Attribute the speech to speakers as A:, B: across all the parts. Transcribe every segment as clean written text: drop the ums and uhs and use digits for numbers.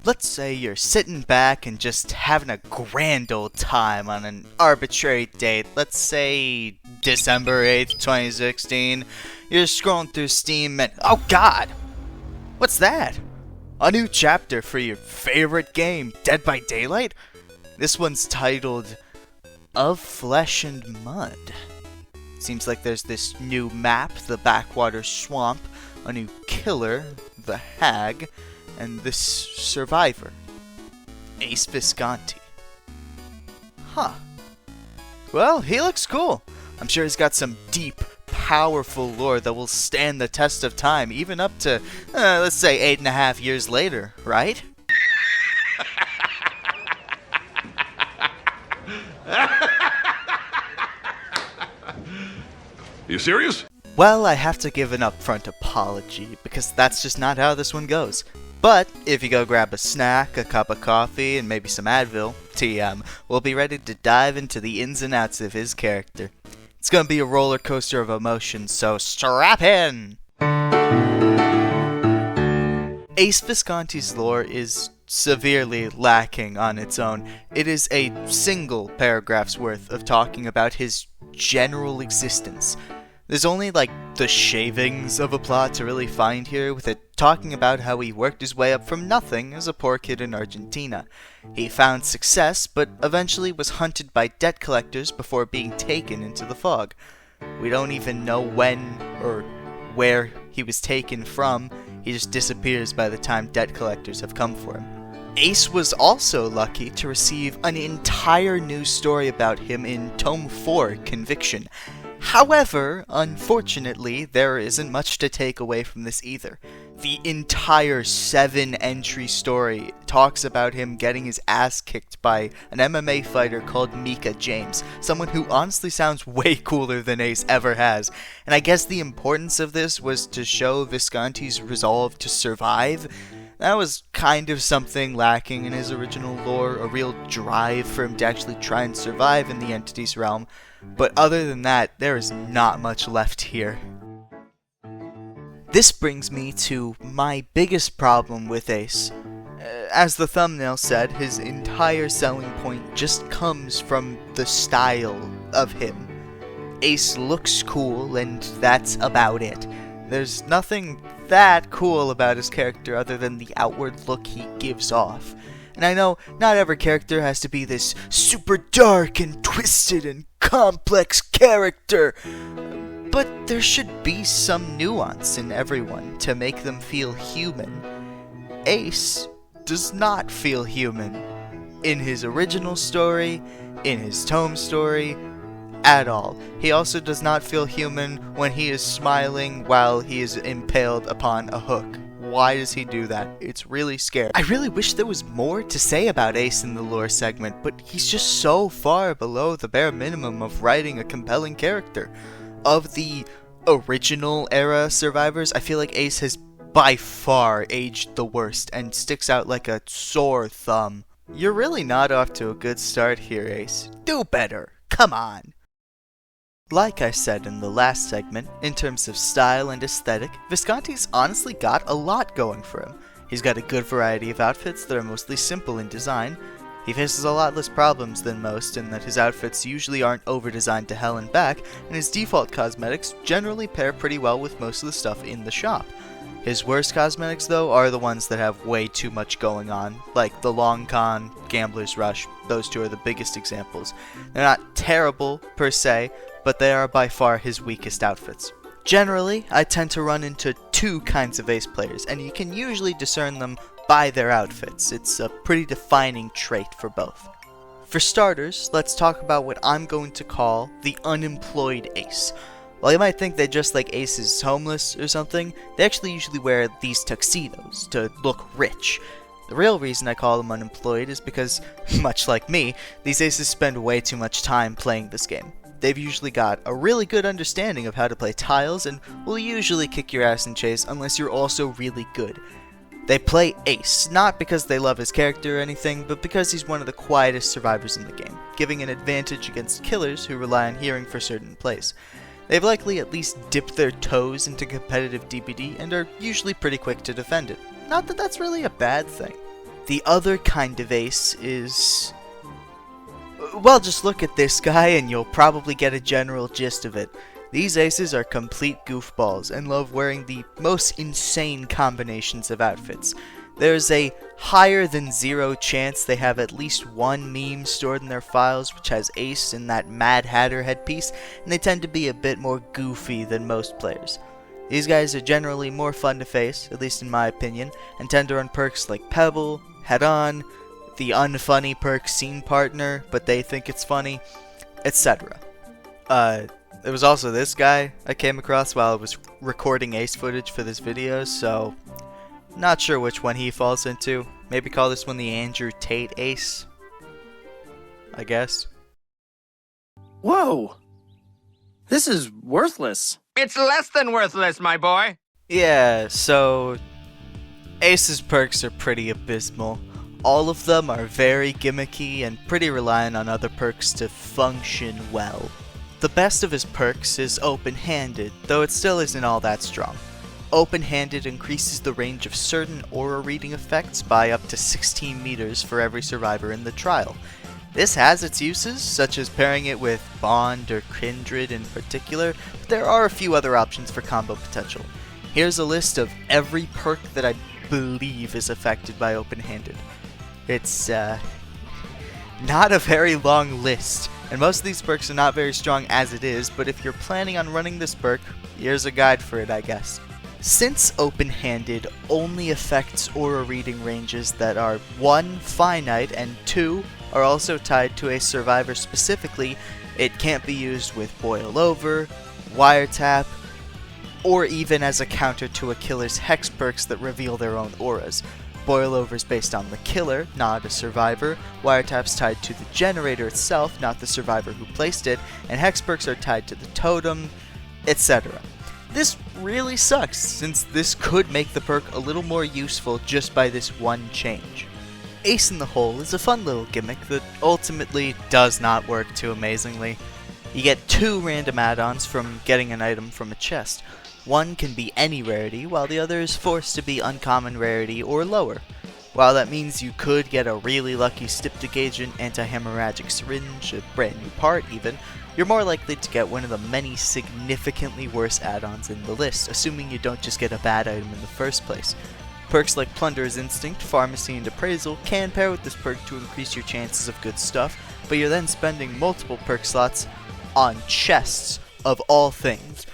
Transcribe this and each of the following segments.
A: Let's say you're sitting back and just having a grand old time on an arbitrary date. Let's say December 8th, 2016. You're scrolling through Steam and oh god! What's that? A new chapter for your favorite game, Dead by Daylight? This one's titled Of Flesh and Mud. Seems like there's this new map, the Backwater Swamp, a new killer, the Hag, and this survivor, Ace Visconti. Huh. Well, he looks cool. I'm sure he's got some deep, powerful lore that will stand the test of time, even up to, let's say, 8.5 years later, right?
B: You serious?
A: Well, I have to give an upfront apology, because that's just not how this one goes. But if you go grab a snack, a cup of coffee, and maybe some Advil, TM, we'll be ready to dive into the ins and outs of his character. It's gonna be a roller coaster of emotions, so strap in! Ace Visconti's lore is severely lacking on its own. It is a single paragraph's worth of talking about his general existence. There's only like the shavings of a plot to really find here, with it talking about how he worked his way up from nothing as a poor kid in Argentina. He found success, but eventually was hunted by debt collectors before being taken into the fog. We don't even know when or where he was taken from. He just disappears by the time debt collectors have come for him. Ace was also lucky to receive an entire new story about him in Tome 4, Conviction. However, unfortunately, there isn't much to take away from this either. The entire 7-entry story talks about him getting his ass kicked by an MMA fighter called Micah James, someone who honestly sounds way cooler than Ace ever has. And I guess the importance of this was to show Visconti's resolve to survive. That was kind of something lacking in his original lore, a real drive for him to actually try and survive in the entity's realm. But other than that, there is not much left here. This brings me to my biggest problem with Ace. As the thumbnail said, his entire selling point just comes from the style of him. Ace looks cool, and that's about it. There's nothing that cool about his character other than the outward look he gives off. And I know not every character has to be this super dark and twisted and complex character, but there should be some nuance in everyone to make them feel human. Ace does not feel human in his original story, in his tome story, at all. He also does not feel human when he is smiling while he is impaled upon a hook. Why does he do that? It's really scary. I really wish there was more to say about Ace in the lore segment, but he's just so far below the bare minimum of writing a compelling character. Of the original era survivors, I feel like Ace has by far aged the worst and sticks out like a sore thumb. You're really not off to a good start here, Ace. Do better. Come on. Like I said in the last segment, in terms of style and aesthetic, Visconti's honestly got a lot going for him. He's got a good variety of outfits that are mostly simple in design. He faces a lot less problems than most in that his outfits usually aren't over-designed to hell and back, and his default cosmetics generally pair pretty well with most of the stuff in the shop. His worst cosmetics, though, are the ones that have way too much going on, like the Long Con, Gambler's Rush. Those two are the biggest examples. They're not terrible, per se, but they are by far his weakest outfits. Generally, I tend to run into two kinds of Ace players, and you can usually discern them by their outfits. It's a pretty defining trait for both. For starters, let's talk about what I'm going to call the unemployed Ace. While you might think they dress like Ace is homeless or something, they actually usually wear these tuxedos to look rich. The real reason I call them unemployed is because, much like me, these Aces spend way too much time playing this game. They've usually got a really good understanding of how to play tiles and will usually kick your ass in chase unless you're also really good. They play Ace, not because they love his character or anything, but because he's one of the quietest survivors in the game, giving an advantage against killers who rely on hearing for certain plays. They've likely at least dipped their toes into competitive DPD and are usually pretty quick to defend it. Not that that's really a bad thing. The other kind of ace is... well, just look at this guy and you'll probably get a general gist of it. These aces are complete goofballs and love wearing the most insane combinations of outfits. There's a higher than 0 chance they have at least one meme stored in their files which has Ace in that Mad Hatter headpiece, and they tend to be a bit more goofy than most players. These guys are generally more fun to face, at least in my opinion, and tend to run perks like Pebble, Head On, the unfunny perk Scene Partner, but they think it's funny, etc. There was also this guy I came across while I was recording Ace footage for this video, so not sure which one he falls into. Maybe call this one the Andrew Tate Ace, I guess.
B: Whoa! This is worthless.
C: It's less than worthless, my boy.
A: Yeah, so Ace's perks are pretty abysmal. All of them are very gimmicky and pretty reliant on other perks to function well. The best of his perks is Open-Handed, though it still isn't all that strong. Open-Handed increases the range of certain aura reading effects by up to 16 meters for every survivor in the trial. This has its uses, such as pairing it with Bond or Kindred in particular, but there are a few other options for combo potential. Here's a list of every perk that I believe is affected by Open-Handed. It's not a very long list, and most of these perks are not very strong as it is, but if you're planning on running this perk, here's a guide for it, I guess. Since Open-Handed only affects aura reading ranges that are 1. Finite, and 2. are also tied to a survivor specifically, it can't be used with Boil Over, Wiretap, or even as a counter to a killer's hex perks that reveal their own auras. Boil Over is based on the killer, not a survivor, Wiretap's tied to the generator itself, not the survivor who placed it, and hex perks are tied to the totem, etc. This really sucks, since this could make the perk a little more useful just by this one change. Ace in the Hole is a fun little gimmick that ultimately does not work too amazingly. You get 2 random add-ons from getting an item from a chest. One can be any rarity, while the other is forced to be uncommon rarity or lower. While that means you could get a really lucky Styptic Agent, Anti-Hemorrhagic Syringe, a brand new part even, you're more likely to get one of the many significantly worse add-ons in the list, assuming you don't just get a bad item in the first place. Perks like Plunderer's Instinct, Pharmacy, and Appraisal can pair with this perk to increase your chances of good stuff, but you're then spending multiple perk slots on chests, of all things.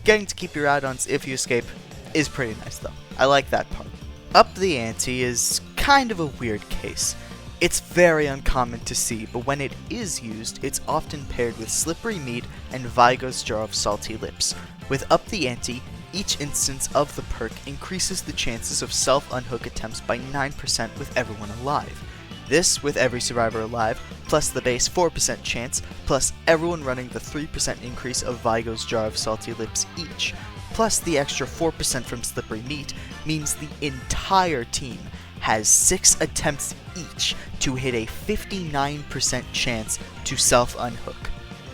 A: Getting to keep your add-ons if you escape is pretty nice though. I like that part. Up the Ante is kind of a weird case. It's very uncommon to see, but when it is used, it's often paired with Slippery Meat and Vigo's Jar of Salty Lips. With Up the Ante, each instance of the perk increases the chances of self-unhook attempts by 9% with everyone alive. This with every survivor alive, plus the base 4% chance, plus everyone running the 3% increase of Vigo's Jar of Salty Lips each, plus the extra 4% from Slippery Meat, means the entire team has 6 attempts each to hit a 59% chance to self-unhook.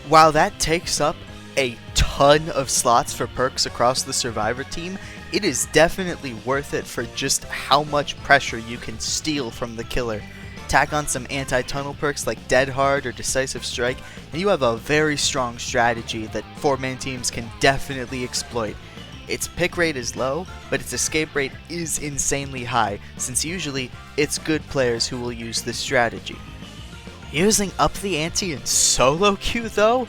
A: While that takes up a ton of slots for perks across the survivor team, it is definitely worth it for just how much pressure you can steal from the killer. Tack on some anti-tunnel perks like Dead Hard or Decisive Strike, and you have a very strong strategy that 4-man teams can definitely exploit. Its pick rate is low, but its escape rate is insanely high, since usually it's good players who will use this strategy. Using Up the Ante in solo queue though?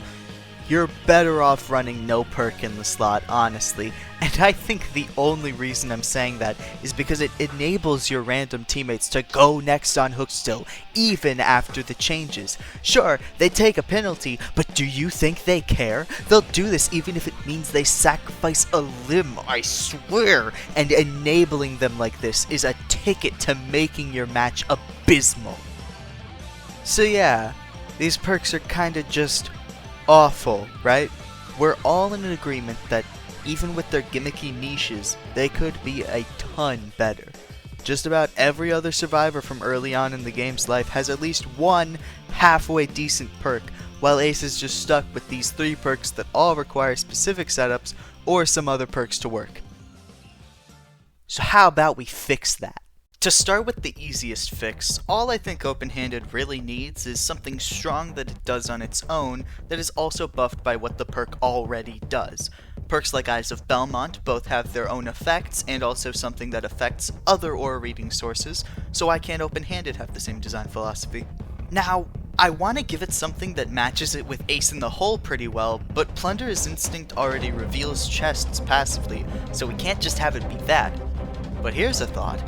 A: You're better off running no perk in the slot, honestly, and I think the only reason I'm saying that is because it enables your random teammates to go next on hook still, even after the changes. Sure, they take a penalty, but do you think they care? They'll do this even if it means they sacrifice a limb, I swear, and enabling them like this is a ticket to making your match abysmal. So yeah, these perks are kinda just awful, right? We're all in an agreement that even with their gimmicky niches, they could be a ton better. Just about every other survivor from early on in the game's life has at least one halfway decent perk, while Ace is just stuck with these 3 perks that all require specific setups or some other perks to work. So how about we fix that? To start with the easiest fix, all I think open-handed really needs is something strong that it does on its own that is also buffed by what the perk already does. Perks like Eyes of Belmont both have their own effects and also something that affects other aura reading sources, so why can't open-handed have the same design philosophy? Now, I want to give it something that matches it with Ace in the Hole pretty well, but Plunderer's Instinct already reveals chests passively, so we can't just have it be that. But here's a thought.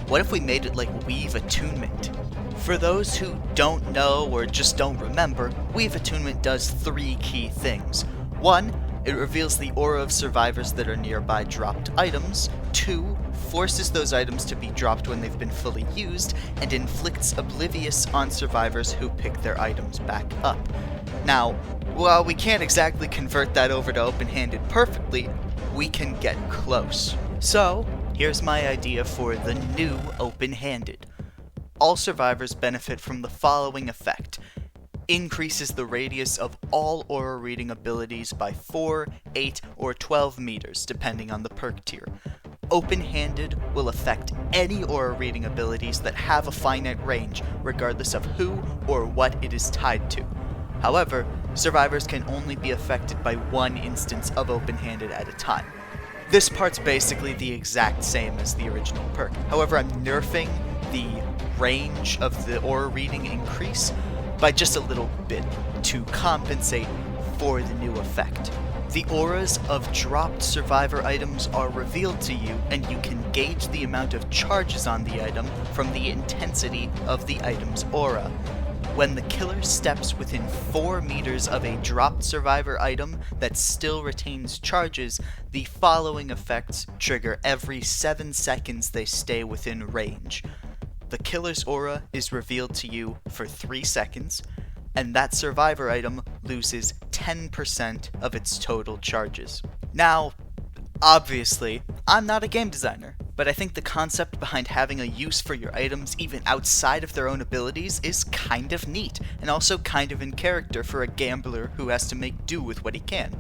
A: What if we made it like Weave Attunement? For those who don't know or just don't remember, Weave Attunement does 3 key things. 1, it reveals the aura of survivors that are nearby dropped items. 2, forces those items to be dropped when they've been fully used, and inflicts Oblivious on survivors who pick their items back up. Now, while we can't exactly convert that over to open-handed perfectly, we can get close. So, here's my idea for the new open-handed. All survivors benefit from the following effect. Increases the radius of all aura reading abilities by 4, 8, or 12 meters, depending on the perk tier. Open-handed will affect any aura reading abilities that have a finite range, regardless of who or what it is tied to. However, survivors can only be affected by 1 instance of open-handed at a time. This part's basically the exact same as the original perk. However, I'm nerfing the range of the aura reading increase by just a little bit to compensate for the new effect. The auras of dropped survivor items are revealed to you, and you can gauge the amount of charges on the item from the intensity of the item's aura. When the killer steps within 4 meters of a dropped survivor item that still retains charges, the following effects trigger every 7 seconds they stay within range. The killer's aura is revealed to you for 3 seconds, and that survivor item loses 10% of its total charges. Now, obviously, I'm not a game designer, but I think the concept behind having a use for your items even outside of their own abilities is kind of neat, and also kind of in character for a gambler who has to make do with what he can.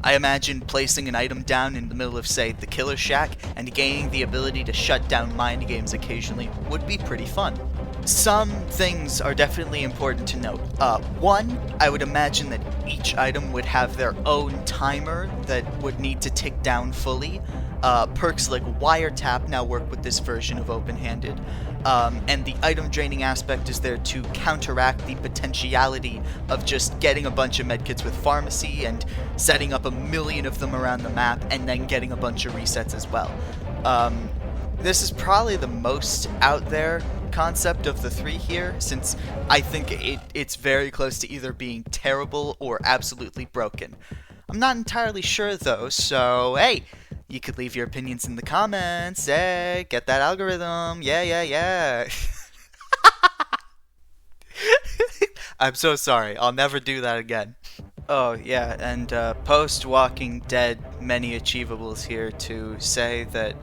A: I imagine placing an item down in the middle of, say, the Killer Shack, and gaining the ability to shut down mind games occasionally would be pretty fun. Some things are definitely important to note. 1, I would imagine that each item would have their own timer that would need to tick down fully. Perks like Wiretap now work with this version of open-handed, and the item draining aspect is there to counteract the potentiality of just getting a bunch of medkits with Pharmacy and setting up a million of them around the map and then getting a bunch of resets as well. This is probably the most out there concept of the 3 here, since I think it's very close to either being terrible or absolutely broken. I'm not entirely sure though, so hey, you could leave your opinions in the comments. Hey, get that algorithm. Yeah. I'm so sorry. I'll never do that again. Oh, yeah, and post-Walking Dead ManyAchievables here to say that,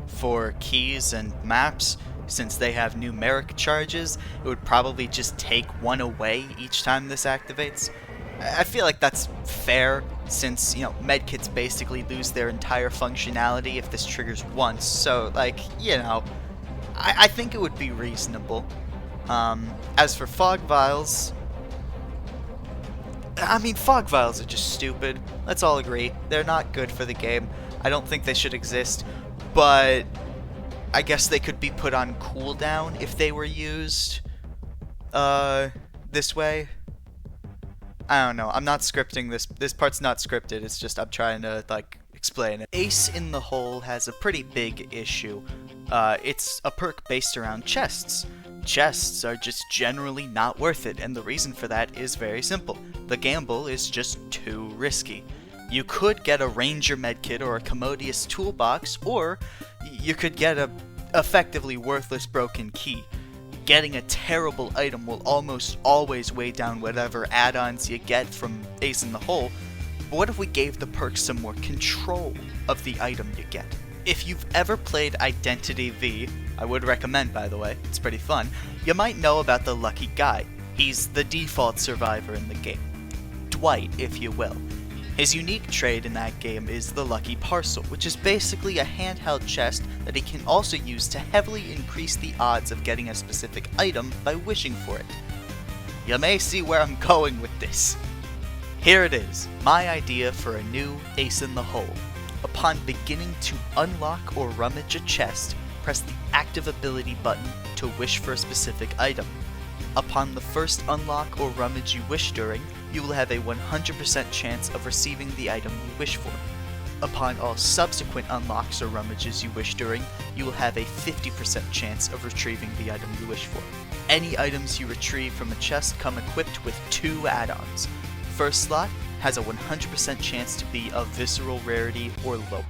A: for keys and maps, since they have numeric charges, it would probably just take 1 away each time this activates. I feel like that's fair, since, medkits basically lose their entire functionality if this triggers once, so, I think it would be reasonable. As for Fog Vials, Fog Vials are just stupid. Let's all agree. They're not good for the game. I don't think they should exist, but I guess they could be put on cooldown if they were used, this way. I don't know. I'm not scripting this. This part's not scripted. It's just I'm trying to, explain it. Ace in the Hole has a pretty big issue. It's a perk based around chests. Chests are just generally not worth it, and the reason for that is very simple. The gamble is just too risky. You could get a Ranger medkit or a Commodious toolbox, or you could get a effectively worthless broken key. Getting a terrible item will almost always weigh down whatever add-ons you get from Ace in the Hole, but what if we gave the perk some more control of the item you get? If you've ever played Identity V, I would recommend, by the way, it's pretty fun, you might know about the Lucky Guy. He's the default survivor in the game. Dwight, if you will. His unique trade in that game is the Lucky Parcel, which is basically a handheld chest that he can also use to heavily increase the odds of getting a specific item by wishing for it. You may see where I'm going with this. Here it is, my idea for a new Ace in the Hole. Upon beginning to unlock or rummage a chest, press the active ability button to wish for a specific item. Upon the first unlock or rummage you wish during, you will have a 100% chance of receiving the item you wish for. Upon all subsequent unlocks or rummages you wish during, you will have a 50% chance of retrieving the item you wish for. Any items you retrieve from a chest come equipped with 2 add-ons. First slot has a 100% chance to be of visceral rarity or lower,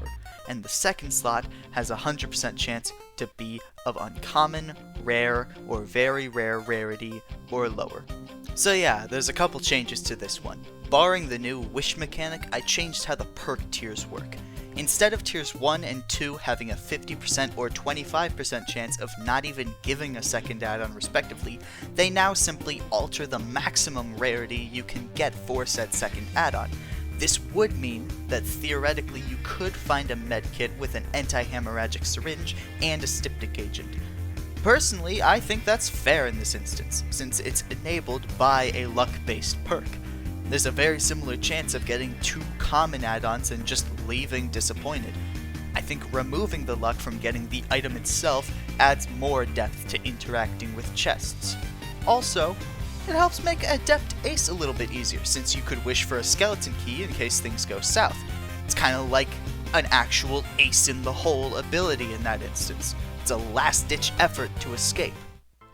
A: and the second slot has a 100% chance to be of uncommon, rare, or very rare rarity or lower. So yeah, there's a couple changes to this one. Barring the new wish mechanic, I changed how the perk tiers work. Instead of tiers 1 and 2 having a 50% or 25% chance of not even giving a second add-on respectively, they now simply alter the maximum rarity you can get for said second add-on. This would mean that theoretically you could find a medkit with an anti-hemorrhagic syringe and a styptic agent. Personally, I think that's fair in this instance, since it's enabled by a luck-based perk. There's a very similar chance of getting 2 common add-ons and just leaving disappointed. I think removing the luck from getting the item itself adds more depth to interacting with chests. Also, it helps make Adept Ace a little bit easier, since you could wish for a skeleton key in case things go south. It's kind of like an actual Ace in the Hole ability in that instance. It's a last-ditch effort to escape.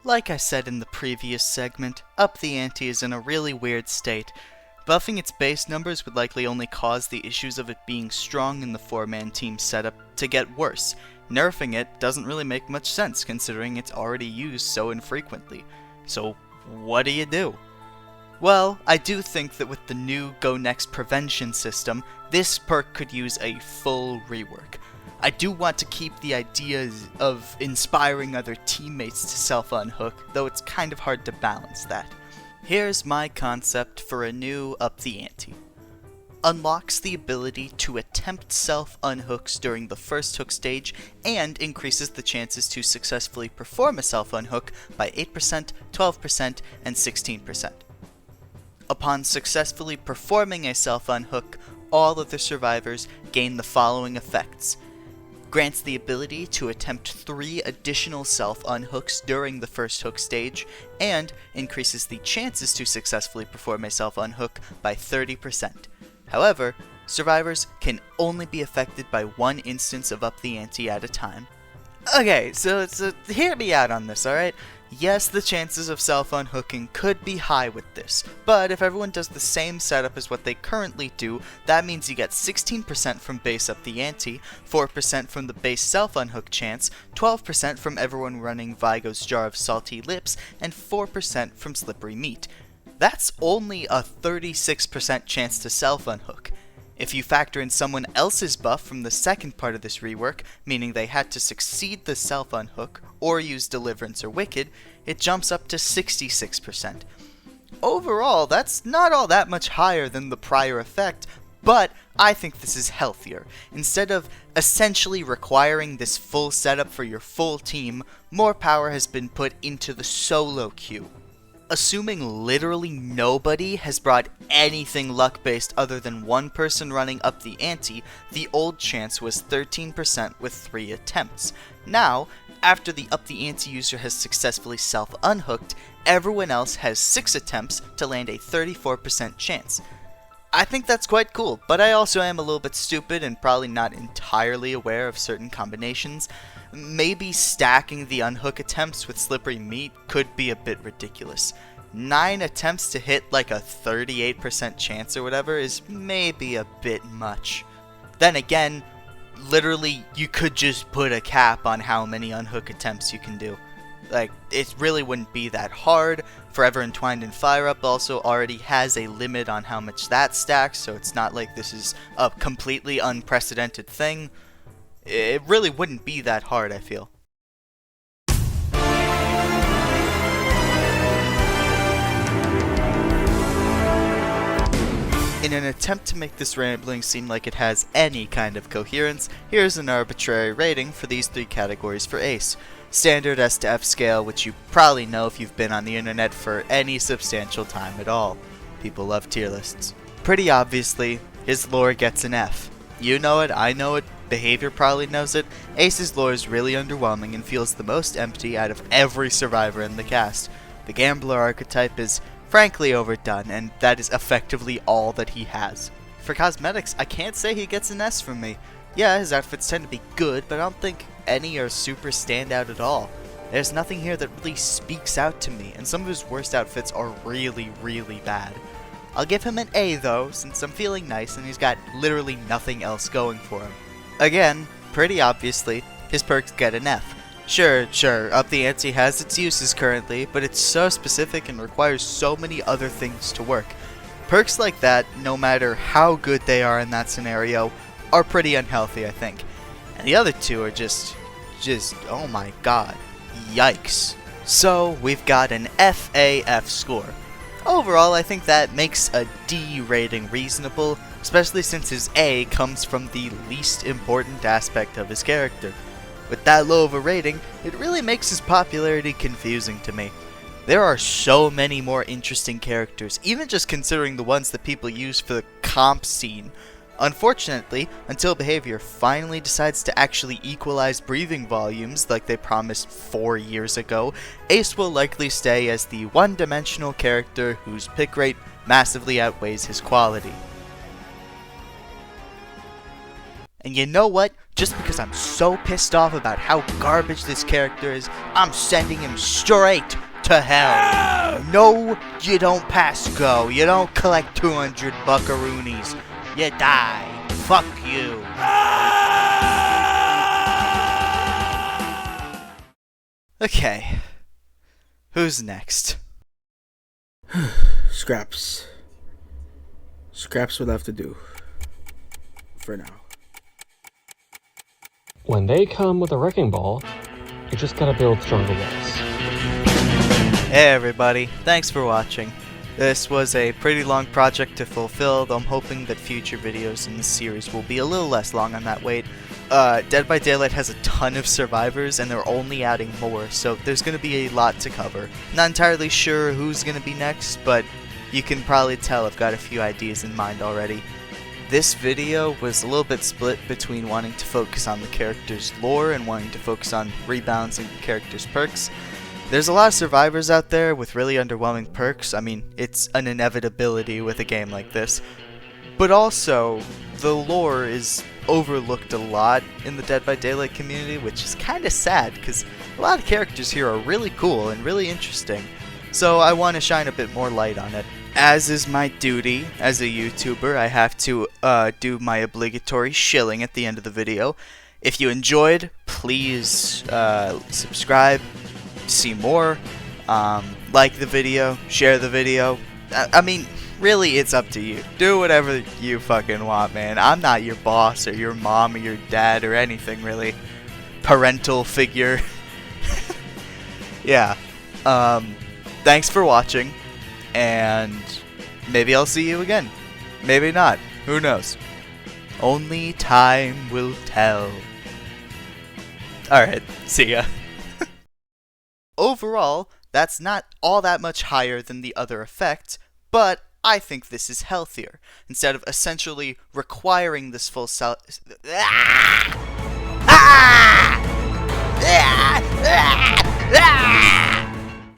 A: Like I said in the previous segment, Up the Ante is in a really weird state. Buffing its base numbers would likely only cause the issues of it being strong in the 4-man team setup to get worse. Nerfing it doesn't really make much sense considering it's already used so infrequently. So what do you do? Well, I do think that with the new Go Next prevention system, this perk could use a full rework. I do want to keep the ideas of inspiring other teammates to self-unhook, though it's kind of hard to balance that. Here's my concept for a new Up the Ante. Unlocks the ability to attempt self-unhooks during the first hook stage and increases the chances to successfully perform a self-unhook by 8%, 12%, and 16%. Upon successfully performing a self-unhook, all of the survivors gain the following effects. Grants the ability to attempt 3 additional self-unhooks during the first hook stage, and increases the chances to successfully perform a self-unhook by 30%. However, survivors can only be affected by 1 instance of Up the Ante at a time. Okay, so hear me out on this, alright? Yes, the chances of self-unhooking could be high with this, but if everyone does the same setup as what they currently do, that means you get 16% from base Up the Ante, 4% from the base self-unhook chance, 12% from everyone running Vigo's Jar of Salty Lips, and 4% from Slippery Meat. That's only a 36% chance to self-unhook. If you factor in someone else's buff from the second part of this rework, meaning they had to succeed the self-unhook or use Deliverance or Wicked, it jumps up to 66%. Overall, that's not all that much higher than the prior effect, but I think this is healthier. Instead of essentially requiring this full setup for your full team, more power has been put into the solo queue. Assuming literally nobody has brought anything luck-based other than one person running Up the Ante, the old chance was 13% with 3 attempts. Now, after the Up the Ante user has successfully self-unhooked, everyone else has 6 attempts to land a 34% chance. I think that's quite cool, but I also am a little bit stupid and probably not entirely aware of certain combinations. Maybe stacking the unhook attempts with Slippery Meat could be a bit ridiculous. 9 attempts to hit like a 38% chance or whatever is maybe a bit much. Then again, literally you could just put a cap on how many unhook attempts you can do. Like, it really wouldn't be that hard. Forever Entwined and Fire Up also already has a limit on how much that stacks, so it's not like this is a completely unprecedented thing. It really wouldn't be that hard, I feel. In an attempt to make this rambling seem like it has any kind of coherence, here's an arbitrary rating for these 3 categories for Ace. Standard S to F scale, which you probably know if you've been on the internet for any substantial time at all. People love tier lists. Pretty obviously, his lore gets an F. You know it, I know it, Behavior probably knows it. Ace's lore is really underwhelming and feels the most empty out of every survivor in the cast. The gambler archetype is frankly overdone, and that is effectively all that he has. For cosmetics, I can't say he gets an S from me. Yeah, his outfits tend to be good, but I don't think any are super standout at all. There's nothing here that really speaks out to me, and some of his worst outfits are really, really bad. I'll give him an A though, since I'm feeling nice and he's got literally nothing else going for him. Again, pretty obviously, his perks get an F. Sure, Up the Ante has its uses currently, but it's so specific and requires so many other things to work. Perks like that, no matter how good they are in that scenario, are pretty unhealthy, I think. And the other 2 are just, oh my god, yikes. So, we've got an FAF score. Overall, I think that makes a D rating reasonable, especially since his A comes from the least important aspect of his character. With that low of a rating, it really makes his popularity confusing to me. There are so many more interesting characters, even just considering the ones that people use for the comp scene. Unfortunately, until Behavior finally decides to actually equalize breathing volumes like they promised 4 years ago, Ace will likely stay as the one-dimensional character whose pick rate massively outweighs his quality. And you know what? Just because I'm so pissed off about how garbage this character is, I'm sending him straight to hell. No, you don't pass go. You don't collect 200 buckaroonies. You die. Fuck you. Okay. Who's next?
D: Scraps. Scraps will have to do. For now.
E: When they come with a wrecking ball, you just gotta build stronger walls.
A: Hey everybody, thanks for watching. This was a pretty long project to fulfill, though I'm hoping that future videos in this series will be a little less long on that wait. Dead by Daylight has a ton of survivors and they're only adding more, so there's going to be a lot to cover. Not entirely sure who's going to be next, but you can probably tell I've got a few ideas in mind already. This video was a little bit split between wanting to focus on the character's lore and wanting to focus on rebalancing the character's perks. There's a lot of survivors out there with really underwhelming perks. I mean, it's an inevitability with a game like this. But also, the lore is overlooked a lot in the Dead by Daylight community, which is kind of sad, because a lot of characters here are really cool and really interesting. So I want to shine a bit more light on it. As is my duty as a YouTuber, I have to do my obligatory shilling at the end of the video. If you enjoyed, please subscribe, see more, like the video, share the video. I mean, really, it's up to you. Do whatever you fucking want, man. I'm not your boss or your mom or your dad or anything, really. Parental figure. Yeah. Thanks for watching, and maybe I'll see you again. Maybe not. Who knows? Only time will tell. Alright, see ya. Overall, that's not all that much higher than the other effect, but I think this is healthier. Instead of essentially requiring this full